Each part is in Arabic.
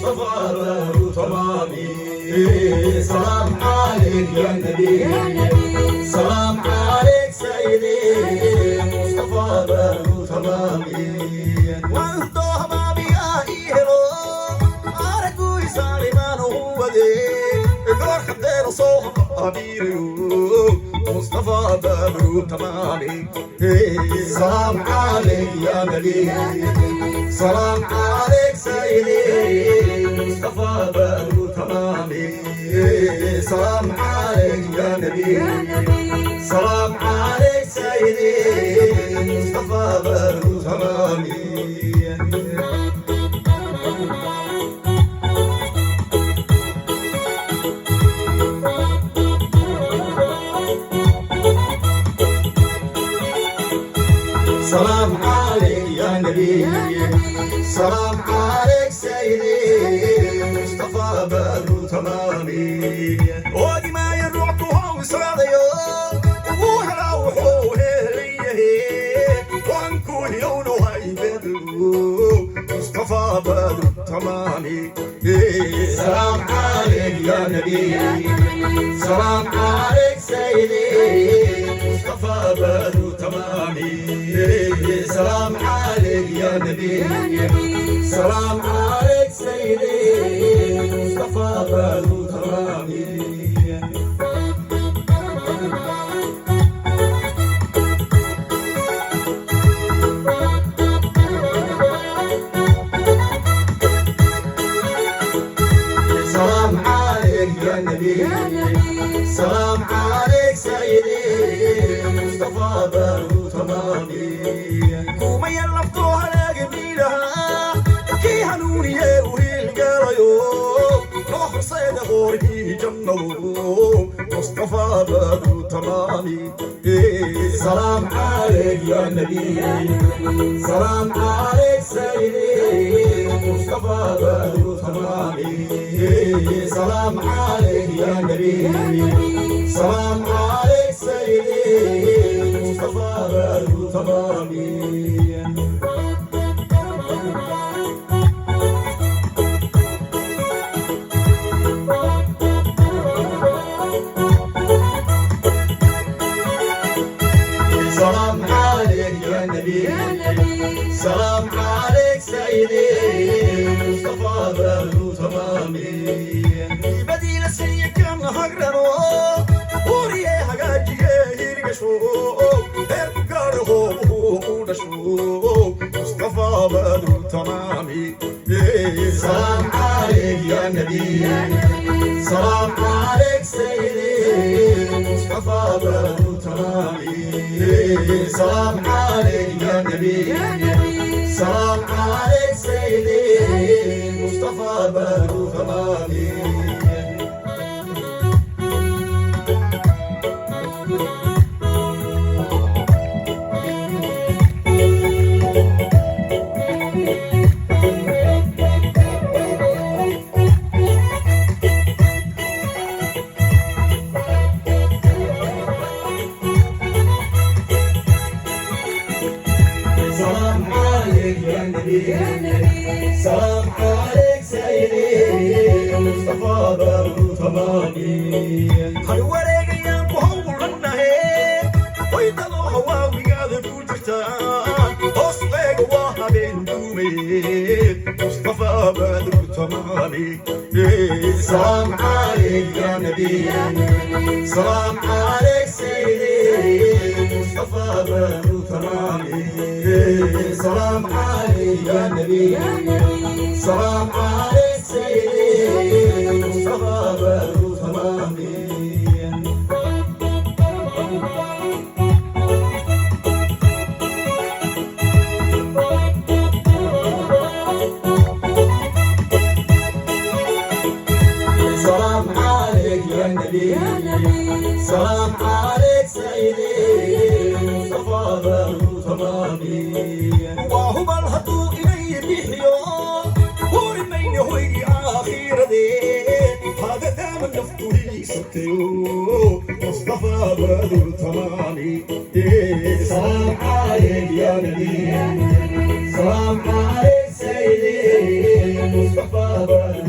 مصطفى بدر تمامي سلام عليك يا نبي سلام عليك سيدي مصطفى بدر تمامي وانتو بابي يا إيهلو عاركو يسالي ما هو دي دور خدير صوت أميريو مصطفى بدر تمامي سلام عليك يا نبي سلام عليك سيدي مصطفى بدر تمامي سلام عليك يا نبي سلام عليك سيدي مصطفى بدر تمامي سلام عليك يا نبي سلام عليك سيدي مصطفى بدر تمامي ودي ما يروحكوا وصاديو وهلا وهليه وانكون يونو هاي بدرو مصطفى بدر تمامي سلام عليك يا نبي سلام عليك سيدي مصطفى بدر تمامي سلام عليك يا نبي سلام عليك سيدي مصطفى بدر تمامي سلام عليك يا نبي سلام عليك سيدي مصطفى بدر تمامي كوما يلفتوها لاقبيلها كي هنوني وهي القرايو روح صيد غوري جنو مصطفى بدر تمامي سلام عليك يا نبي سلام عليك سيدي مصطفى بدر تمامي سلام عليك يا نبي سلام عليك سيدي مصطفى بدر تمامي سلام عليك يا نبي سلام عليك سيدي مصطفى بدر تمامي بديل سيء كان هجرنو وريه هجاجي يرجشو هرقاره ودشو مصطفى بدر تمامي سلام عليك يا نبي سلام عليك سيدي مصطفى بدر تمامي سلام عليك يا نبي سلام عليك سيدي مصطفى بدر تمامي سلام عليك يا نبي سلام عليك سيدي مصطفى بدر تمامي هاي وريق ايام وهولنا هيك ويدلو هواوي قاعد بوجهتان وصفيق واها بين دومي مصطفى بدر تمامي سلام عليك يا نبي سلام عليك سيدي مصطفى بدر تمامي سلام عليك يا نبي سلام عليك سيدي مصطفى بدر تمامي سلام عليك يا نبي سلام عليك سيدي مصطفى بدر تمامي وهو الهدو إلي بيحيو ورمين هوي آخير دي هذا دام النفتو ستيو مصطفى بدر تمامي سلام عليك يا نبي سلام عليك سيدي مصطفى بدر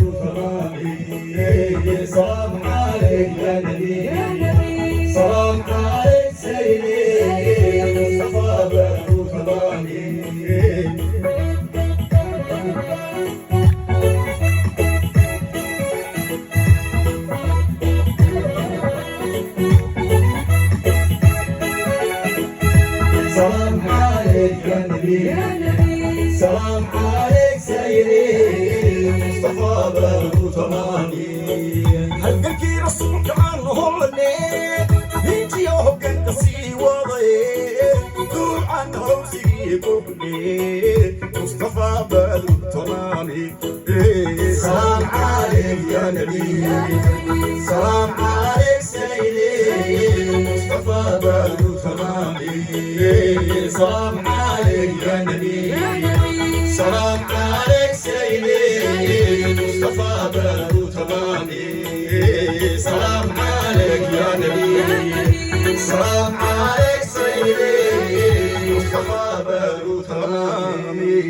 مصطفى بدر تمامي هلقلكي رسولك عنهم الليل نيجي يوم كنت سيوضي دور عنهم سيبوني مصطفى بدر تمامي سلام عليك يا نبي سلام عليك سيدي مصطفى بدر تمامي سلام عليك يا نبي سلام عليك سيدي مصطفى بدر تمامي سلام عليك يا نبي سلام عليك سيدي مصطفى بدر تمامي